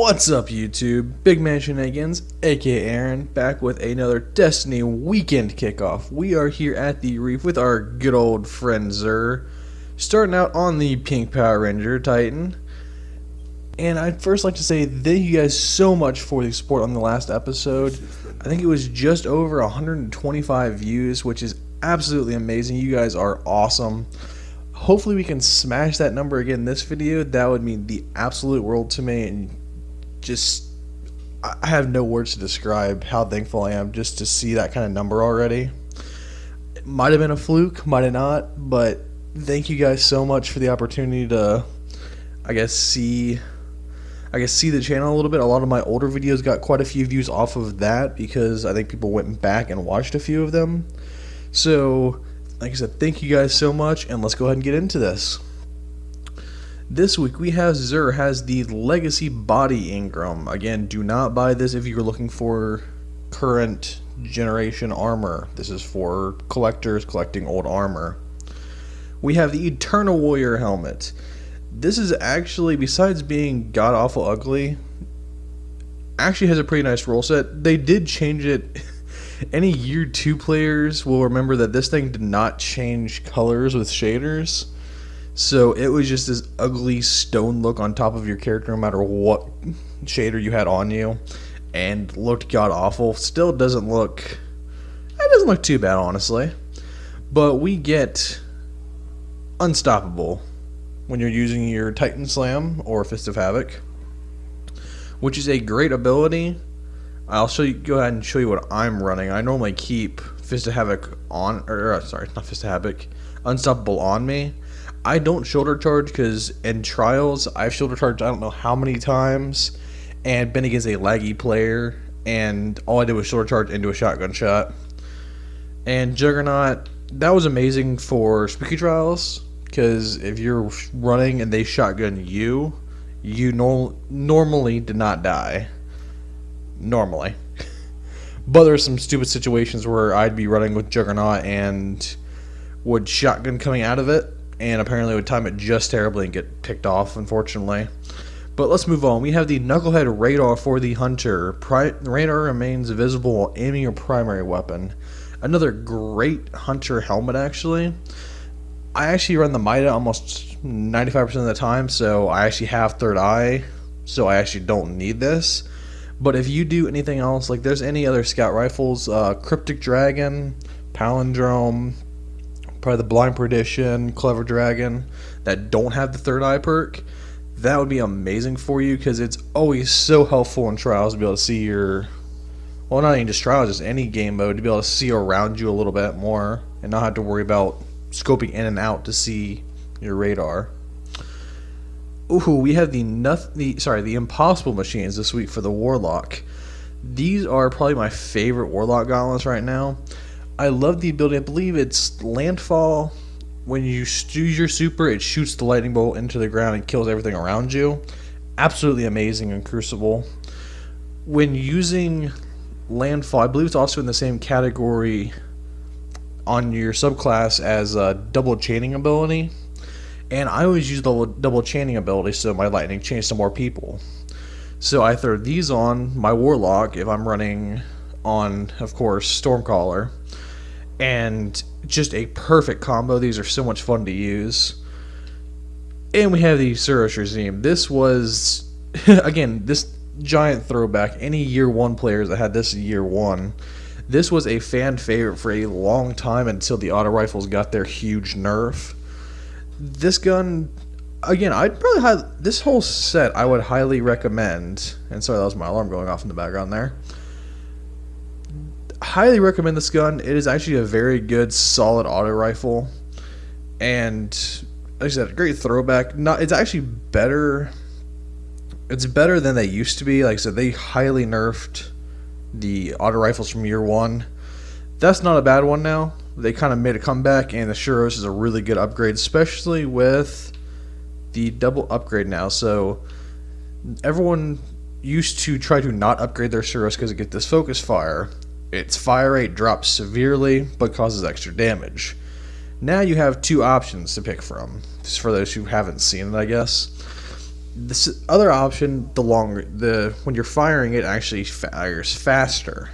What's up, YouTube? Big Man Shenanigans, aka Aaron, back with another Destiny weekend kickoff. We are here at the Reef with our good old friend Xur, starting out on the Pink Power Ranger Titan. And I'd first like to say thank you guys so much for the support on the last episode. I think it was just over 125 views, which is absolutely amazing. You guys are awesome. Hopefully we can smash that number again in this video. That would mean the absolute world to me, and just I have no words to describe how thankful I am just to see that kind of number already. It might have been a fluke, might have not, but thank you guys so much for the opportunity to see the channel a little bit. A lot of my older videos got quite a few views off of that because I think people went back and watched a few of them. So like I said, thank you guys so much, and let's go ahead and get into this. This week we have Xur has the Legacy Body Ingram. Again, do not buy this if you're looking for current generation armor. This is for collectors collecting old armor. We have the Eternal Warrior helmet. This is actually, besides being god-awful ugly, actually has a pretty nice roll set. They did change it. Any Year 2 players will remember that this thing did not change colors with shaders. So it was just this ugly stone look on top of your character no matter what shader you had on you. And looked god-awful. Still doesn't look too bad, honestly. But we get Unstoppable when you're using your Titan Slam or Fist of Havoc, which is a great ability. I'll go ahead and show you what I'm running. I normally keep Fist of Havoc on, not Fist of Havoc, Unstoppable on me. I don't shoulder charge because in Trials, I've shoulder charged I don't know how many times and been against a laggy player, and all I did was shoulder charge into a shotgun shot. And Juggernaut, that was amazing for Spooky Trials, because if you're running and they shotgun you, normally did not die. Normally. But there's some stupid situations where I'd be running with Juggernaut and would shotgun coming out of it, and apparently would time it just terribly and get picked off, unfortunately. But let's move on. We have the Knucklehead Radar for the Hunter. Radar remains visible while aiming your primary weapon. Another great Hunter helmet, actually. I actually run the Mida almost 95% of the time, so I actually have third eye, so I actually don't need this. But if you do anything else, like there's any other scout rifles, Cryptic Dragon, Palindrome, probably the Blind Perdition, Clever Dragon, that don't have the third eye perk, that would be amazing for you, because it's always so helpful in Trials to be able to see your, well, not even just Trials, just any game mode, to be able to see around you a little bit more and not have to worry about scoping in and out to see your radar. Ooh, we have the Impossible Machines this week for the Warlock. These are probably my favorite Warlock gauntlets right now. I love the ability, I believe it's Landfall. When you use your super, it shoots the lightning bolt into the ground and kills everything around you. Absolutely amazing in Crucible. When using Landfall, I believe it's also in the same category on your subclass as a double chaining ability. And I always use the double chaining ability so my lightning chains to more people. So I throw these on my Warlock if I'm running on, of course, Stormcaller. And just a perfect combo. These are so much fun to use. And we have the Suros regime. This was, again, this giant throwback. Any Year 1 players that had this in Year 1, this was a fan favorite for a long time until the auto rifles got their huge nerf. This gun, again, this whole set I would highly recommend. And sorry, that was my alarm going off in the background there. Highly recommend this gun. It is actually a very good, solid auto rifle. And like I said, a great throwback. It's actually better. It's better than they used to be. Like I said, they highly nerfed the auto rifles from Year 1. That's not a bad one now. They kind of made a comeback, and the Suros is a really good upgrade, especially with the double upgrade now. So everyone used to try to not upgrade their Suros because it gets this focus fire. Its fire rate drops severely, but causes extra damage. Now you have two options to pick from, just for those who haven't seen it, I guess. This other option, when you're firing it actually fires faster,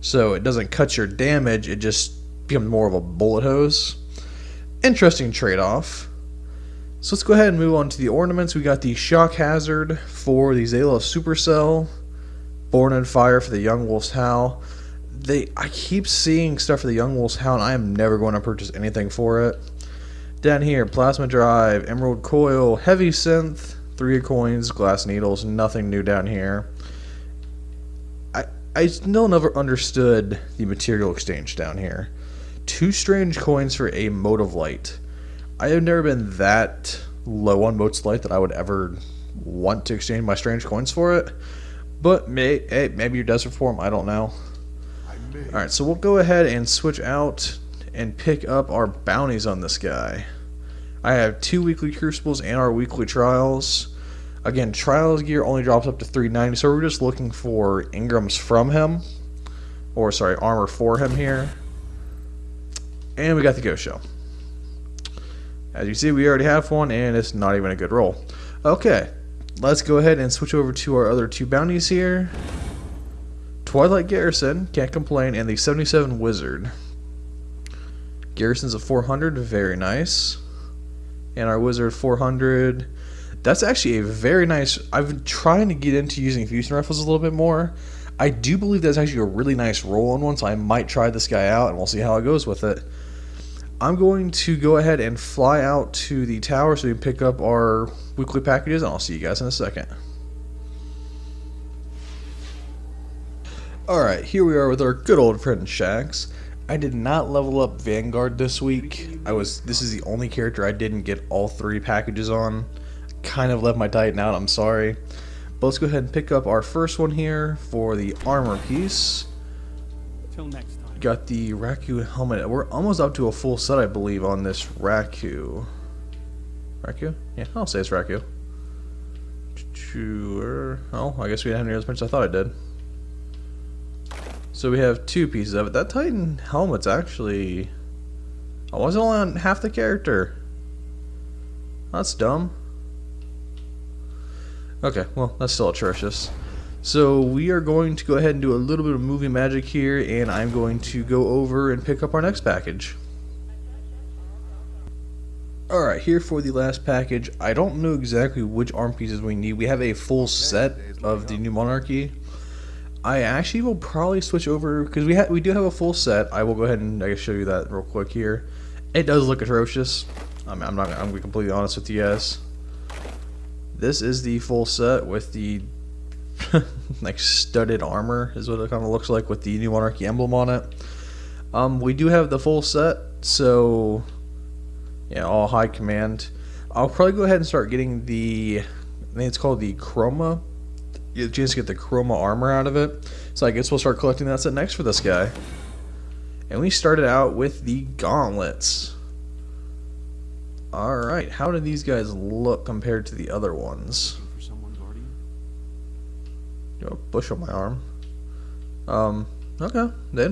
so it doesn't cut your damage. It just becomes more of a bullet hose. Interesting trade-off. So let's go ahead and move on to the ornaments. We got the Shock Hazard for the Zayla Supercell, Born in Fire for the Young Wolf's Howl. I keep seeing stuff for the Young Wolf's Howl, and I am never going to purchase anything for it. Down here, Plasma Drive, Emerald Coil, Heavy Synth, 3 coins, Glass Needles, nothing new down here. I still never understood the material exchange down here. 2 strange coins for a Mote of Light. I have never been that low on Motes of Light that I would ever want to exchange my strange coins for it. But maybe you're desperate for them, I don't know. Alright, so we'll go ahead and switch out and pick up our bounties on this guy. I have 2 weekly crucibles and our weekly trials. Again, trials gear only drops up to 390, so we're just looking for Ingrams from him. Or, sorry, armor for him here. And we got the Ghost Shell. As you see, we already have one, and it's not even a good roll. Okay, let's go ahead and switch over to our other 2 bounties here. Twilight Garrison, can't complain, and the 77 Wizard. Garrison's a 400, very nice. And our Wizard 400. That's actually a very nice. I've been trying to get into using fusion rifles a little bit more. I do believe that's actually a really nice roll on one, so I might try this guy out, and we'll see how it goes with it. I'm going to go ahead and fly out to the tower so we can pick up our weekly packages, and I'll see you guys in a second. Alright, here we are with our good old friend Shaxx. I did not level up Vanguard this week. This is the only character I didn't get all 3 packages on. Kind of left my Titan out, I'm sorry. But let's go ahead and pick up our first one here for the armor piece. Till next time. Got the Raku helmet. We're almost up to a full set, I believe, on this Raku. Raku? Yeah, I'll say it's Raku. Oh, I guess we didn't have near as much as I thought I did. So we have 2 pieces of it. That Titan helmet's actually... I wasn't only on half the character. That's dumb. Okay, well, that's still atrocious. So we are going to go ahead and do a little bit of movie magic here, and I'm going to go over and pick up our next package. Alright, here for the last package. I don't know exactly which arm pieces we need. We have a full set of the New Monarchy. I actually will probably switch over, because we do have a full set. I will go ahead and show you that real quick here. It does look atrocious. I'm going to be completely honest with you guys. This is the full set with the like studded armor is what it kind of looks like with the New Monarchy emblem on it. We do have the full set, so yeah, all high command. I'll probably go ahead and start getting I think it's called the Chroma. You have a chance to get the Chroma armor out of it. So I guess we'll start collecting that set next for this guy. And we started out with the gauntlets. Alright, how do these guys look compared to the other ones? For someone, Guardian? You have a bush on my arm. Okay. They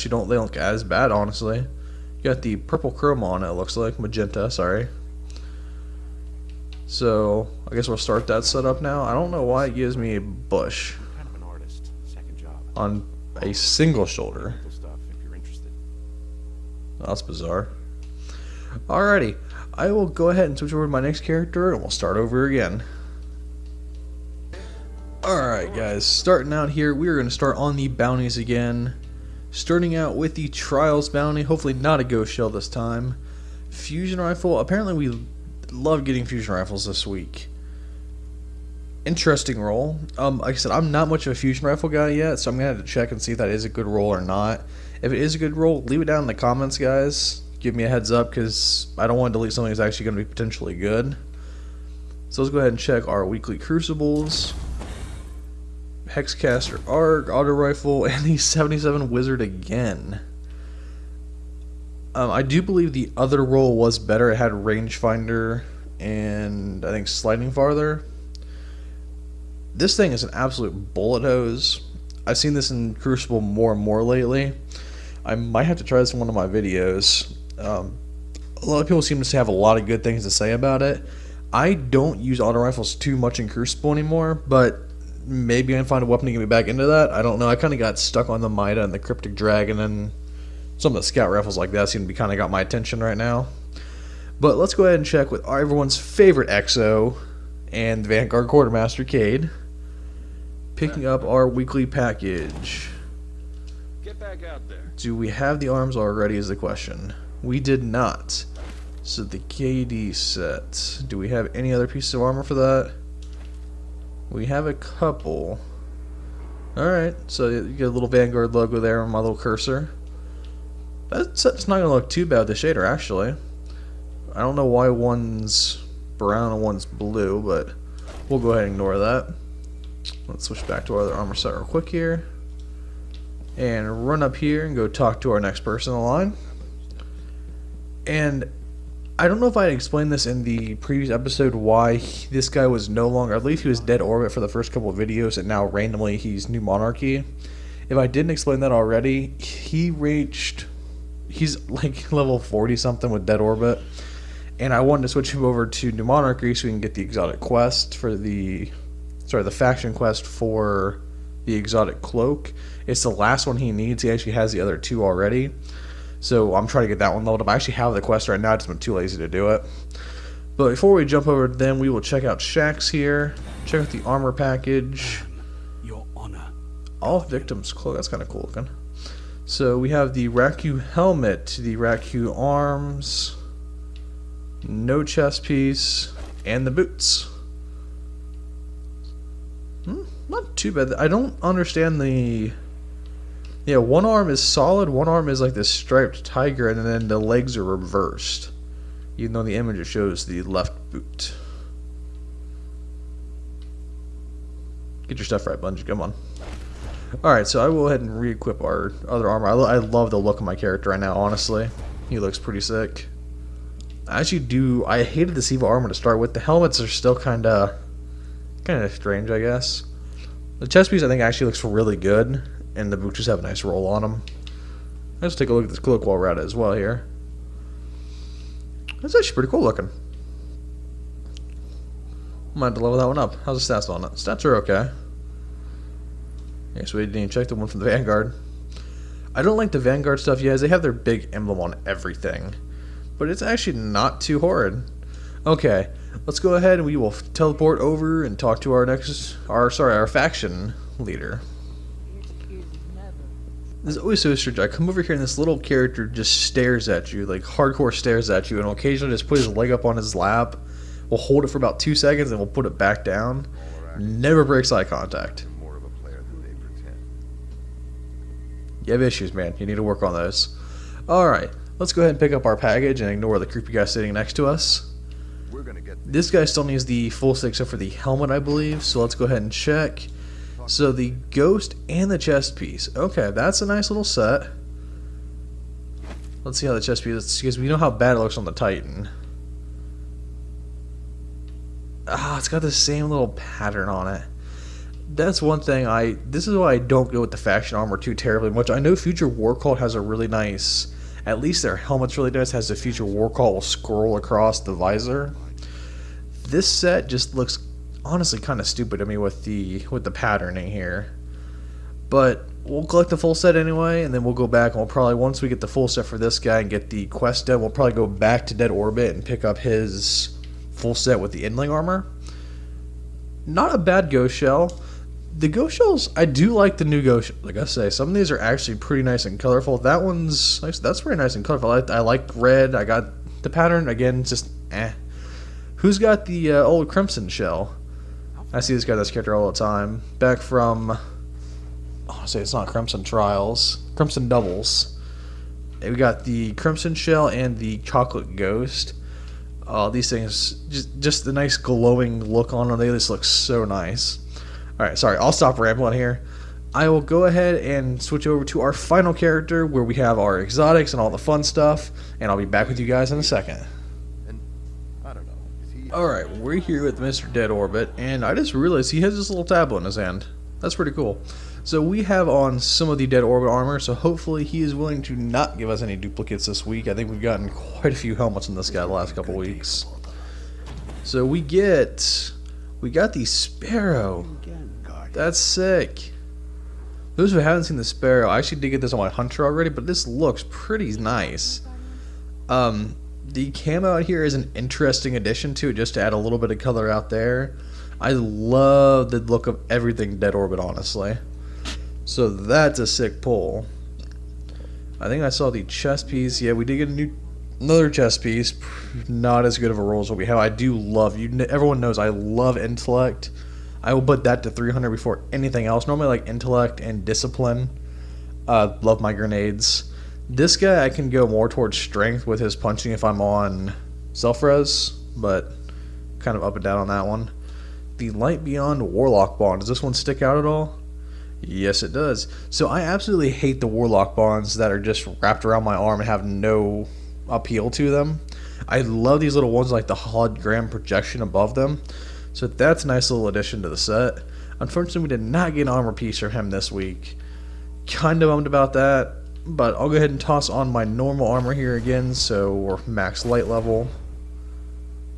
don't look as bad, honestly. You got the purple chroma on it, it looks like. Magenta, sorry. So, I guess we'll start that setup now. I don't know why it gives me a bush. I'm kind of an artist. Second job. On a single shoulder. Stuff if you're interested. That's bizarre. Alrighty. I will go ahead and switch over to my next character and we'll start over again. Alright guys, starting out here, we are going to start on the bounties again. Starting out with the Trials bounty, hopefully not a Ghost Shell this time. Fusion Rifle, apparently we love getting Fusion Rifles this week. Interesting roll. Like I said, I'm not much of a Fusion Rifle guy yet, so I'm going to have to check and see if that is a good roll or not. If it is a good roll, leave it down in the comments, guys. Give me a heads up, because I don't want to delete something that's actually going to be potentially good. So let's go ahead and check our weekly crucibles. Hexcaster Arc, Auto Rifle, and the 77 Wizard again. I do believe the other roll was better. It had rangefinder and I think sliding farther. This thing is an absolute bullet hose. I've seen this in Crucible more and more lately. I might have to try this in one of my videos. A lot of people seem to have a lot of good things to say about it. I don't use auto rifles too much in Crucible anymore, but maybe I can find a weapon to get me back into that. I don't know. I kind of got stuck on the Mida and the Cryptic Dragon, and some of the scout rifles like that seem to be kind of got my attention right now. But let's go ahead and check with everyone's favorite EXO and Vanguard Quartermaster Cade, picking up our weekly package. Get back out there. Do we have the arms already is the question. We did not. So the KD set. Do we have any other pieces of armor for that? We have a couple. Alright, so you get a little Vanguard logo there on my little cursor. That set's not going to look too bad with the shader, actually. I don't know why one's brown and one's blue, but we'll go ahead and ignore that. Let's switch back to our other armor set real quick here. And run up here and go talk to our next person in the line. And I don't know if I had explained this in the previous episode why this guy was no longer, I believe he was Dead Orbit for the first couple of videos, and now randomly he's New Monarchy. If I didn't explain that already, he's like level 40 something with Dead Orbit, and I wanted to switch him over to New Monarchy so we can get the exotic quest for the faction quest for the exotic cloak. It's the last one he needs. He actually has the other two already. So I'm trying to get that one leveled up. I actually have the quest right now, just been too lazy to do it. But before we jump over to them, we will check out Shaxx here. Check out the armor package. Your honor. All victims cloak. That's kind of cool looking. So we have the Raku helmet, the Raku arms, no chest piece, and the boots. Not too bad. I don't understand the... Yeah, one arm is solid, one arm is like this striped tiger, and then the legs are reversed. Even though the image it shows the left boot. Get your stuff right, Bungie, come on. Alright, so I will go ahead and re-equip our other armor. I love the look of my character right now, honestly. He looks pretty sick. I hated the Siva armor to start with. The helmets are still kind of strange, I guess. The chest piece I think actually looks really good. And the boots just have a nice roll on them. Let's take a look at this cloak while we're at it as well here. That's actually pretty cool looking. Might have to level that one up. How's the stats on it? Stats are okay. Yeah, so we didn't even check the one from the Vanguard. I don't like the Vanguard stuff yet. They have their big emblem on everything. But it's actually not too horrid. Okay, let's go ahead and we will teleport over and talk to our faction leader. This is always so strange. I come over here and this little character just stares at you, like hardcore stares at you, and occasionally just put his leg up on his lap. We'll hold it for about 2 seconds and we'll put it back down. Never breaks eye contact. More of a player than they pretend. You have issues, man. You need to work on those. Alright, let's go ahead and pick up our package and ignore the creepy guy sitting next to us. We're gonna get This guy still needs the full set except for the helmet, I believe, so let's go ahead and check. So the ghost and the chest piece. Okay, that's a nice little set. Let's see how the chest piece, because we know how bad it looks on the Titan. It's got the same little pattern on it. That's one thing this is why I don't go with the faction armor too terribly much. I know Future War Cult has a really nice, at least their helmet's really nice, has the Future War Cult will scroll across the visor. This set just looks honestly kind of stupid to me with the patterning here, but we'll collect the full set anyway, and then we'll go back and we'll probably, once we get the full set for this guy and get the quest done, we'll probably go back to Dead Orbit and pick up his full set with the Endling armor. Not a bad ghost shell. The ghost shells, I do like the new ghost. Like I say, some of these are actually pretty nice and colorful. That one's nice. That's pretty nice and colorful. I like red. I got the pattern again. Just Who's got the old Crimson shell? I see this guy, this character all the time. Back from, I'll say it's not Crimson Trials, Crimson Doubles. We got the Crimson Shell and the Chocolate Ghost. These things, just the nice glowing look on them. They just look so nice. Alright, sorry, I'll stop rambling here. I will go ahead and switch over to our final character where we have our exotics and all the fun stuff. And I'll be back with you guys in a second. Alright, we're here with Mr. Dead Orbit, and I just realized he has this little tablet in his hand. That's pretty cool. So we have on some of the Dead Orbit armor, so hopefully he is willing to not give us any duplicates this week. I think we've gotten quite a few helmets in this guy the last couple weeks. So we got the Sparrow. That's sick. Those who haven't seen the Sparrow, I actually did get this on my Hunter already, but this looks pretty nice. The camo out here is an interesting addition to it, just to add a little bit of color out there. I love the look of everything Dead Orbit, honestly. So that's a sick pull. I think I saw the chest piece. Yeah, we did get another chest piece. Not as good of a roll as what we have. I do love, everyone knows I love intellect. I will put that to 300 before anything else. Normally like intellect and discipline. Love my grenades. This guy I can go more towards strength with his punching if I'm on self-res, but kind of up and down on that one. The Light Beyond Warlock Bond. Does this one stick out at all? Yes, it does. So I absolutely hate the Warlock Bonds that are just wrapped around my arm and have no appeal to them. I love these little ones like the hologram projection above them. So that's a nice little addition to the set. Unfortunately, we did not get an armor piece from him this week. Kind of bummed about that. But I'll go ahead and toss on my normal armor here again, so we're max light level.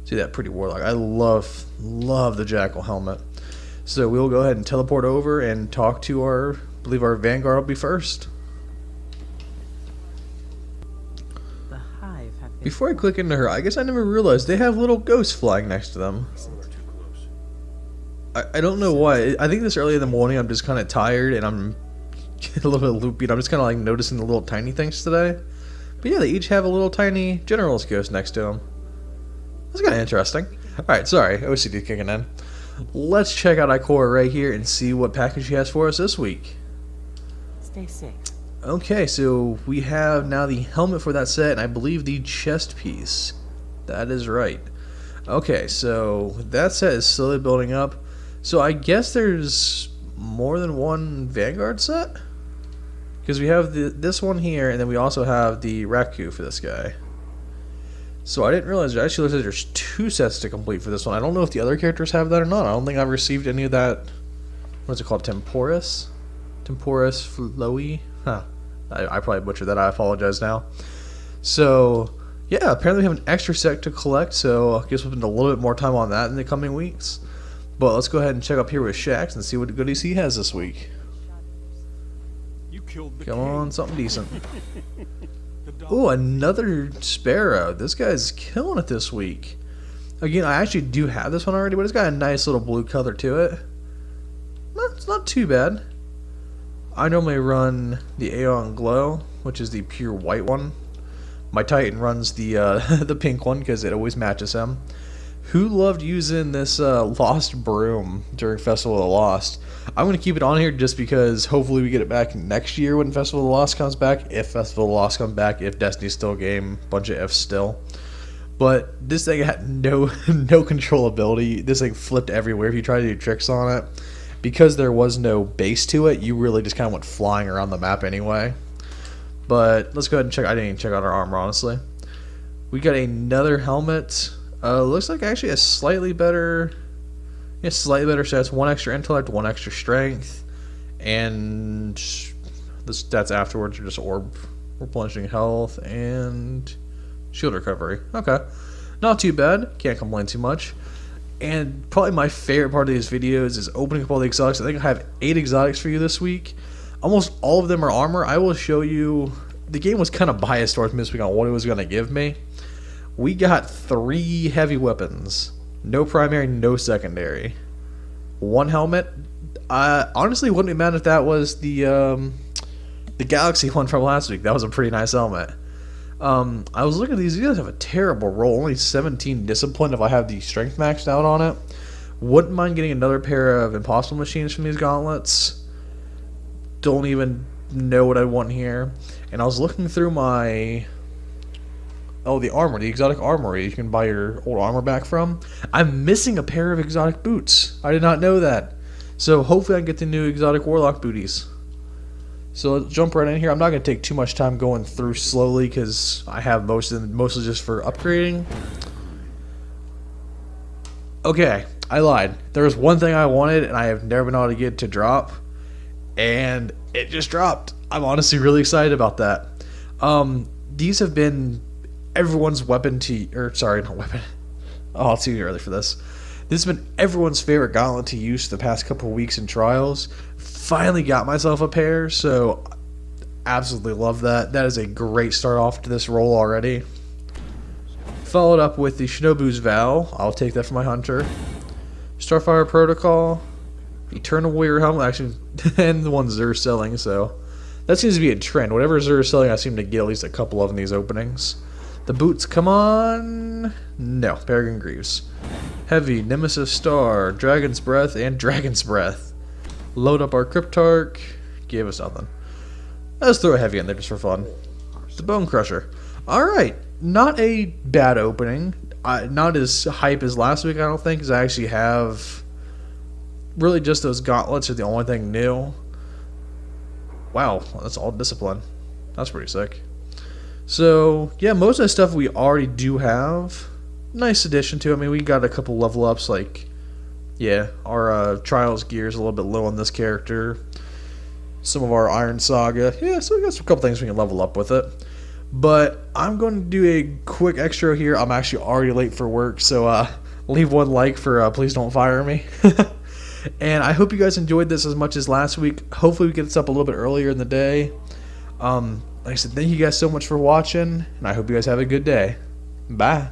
See that pretty Warlock. I love the Jackal helmet. So we'll go ahead and teleport over and talk to I believe our Vanguard will be first. The Hive have been Before I click into her, I guess I never realized they have little ghosts flying next to them. I don't know why. I think this early in the morning I'm just kind of tired and I'm a little bit loopy. I'm just kind of like noticing the little tiny things today. But yeah, they each have a little tiny General's Ghost next to them. That's kind of interesting. Alright, sorry. OCD kicking in. Let's check out Ikora right here and see what package she has for us this week. Stay safe. Okay, so we have now the helmet for that set, and I believe the chest piece. That is right. Okay, so that set is slowly building up. So I guess there's more than one Vanguard set? Because we have this one here, and then we also have the Raku for this guy. So I didn't realize, it actually looks like there's 2 sets to complete for this one. I don't know if the other characters have that or not. I don't think I've received any of that. What's it called? Temporis? Temporis Flowy? Huh. I probably butchered that. I apologize now. So, yeah, apparently we have an extra set to collect, so I guess we'll spend a little bit more time on that in the coming weeks. But let's go ahead and check up here with Shax and see what goodies he has this week. You killed the Come king. on, something decent. The dog. Oh, another Sparrow. This guy's killing it this week. Again, I actually do have this one already, but it's got a nice little blue color to it. No, it's not too bad. I normally run the Aeon Glow, which is the pure white one. My Titan runs the the pink one because it always matches him. Who loved using this Lost Broom during Festival of the Lost? I'm going to keep it on here just because hopefully we get it back next year when Festival of the Lost comes back. If Festival of the Lost comes back, if Destiny's still a game, bunch of F's still. But this thing had no controllability. This thing flipped everywhere if you try to do tricks on it. Because there was no base to it, you really just kind of went flying around the map anyway. But let's go ahead and check. I didn't even check out our armor, honestly. We got another helmet. Looks like actually a slightly better stats. 1 extra intellect, 1 extra strength, and the stats afterwards are just orb replenishing health and shield recovery. Okay, not too bad. Can't complain too much. And probably my favorite part of these videos is opening up all the exotics. I think I have 8 exotics for you this week. Almost all of them are armor. I will show you. The game was kind of biased towards me this week on what it was going to give me. We got 3 heavy weapons. No primary, no secondary. 1 helmet. I honestly wouldn't be mad if that was the Galaxy one from last week. That was a pretty nice helmet. I was looking at these. You guys have a terrible roll. Only 17 discipline if I have the strength maxed out on it. Wouldn't mind getting another pair of impossible machines from these gauntlets. Don't even know what I want here. And I was looking through my... Oh, the armor, the exotic armory you can buy your old armor back from. I'm missing a pair of exotic boots. I did not know that. So hopefully I can get the new exotic warlock booties. So let's jump right in here. I'm not going to take too much time going through slowly because I have most of them, mostly just for upgrading. Okay, I lied. There was one thing I wanted and I have never been able to get to drop. And it just dropped. I'm honestly really excited about that. These have been... everyone's weapon to, or sorry, not weapon, Oh, it's too early for this. This has been everyone's favorite gauntlet to use the past couple weeks in trials. Finally got myself a pair, so absolutely love that. That is a great start off to this roll already. Followed up with the Shinobu's Vow. I'll take that for my hunter. Starfire Protocol. Eternal Warrior Helmet, actually, and the one Xur's selling, so that seems to be a trend. Whatever Xur's selling, I seem to get at least a couple of in these openings. The boots, come on. No, Peregrine Greaves. Heavy, Nemesis Star, Dragon's Breath, and Dragon's Breath. Load up our Cryptarch. Give us nothing. Let's throw a heavy in there just for fun. The Bone Crusher. Alright, not a bad opening. Not as hype as last week, I don't think, because I actually have really just those gauntlets are the only thing new. Wow, that's all discipline. That's pretty sick. So, yeah, most of the stuff we already do have. Nice addition to it. I mean, we got a couple level ups, like, yeah, our Trials gear is a little bit low on this character. Some of our Iron Saga. Yeah, so we got a couple things we can level up with it. But I'm going to do a quick extra here. I'm actually already late for work, so leave one like for Please Don't Fire Me. And I hope you guys enjoyed this as much as last week. Hopefully we get this up a little bit earlier in the day. Like I said, thank you guys so much for watching, and I hope you guys have a good day. Bye.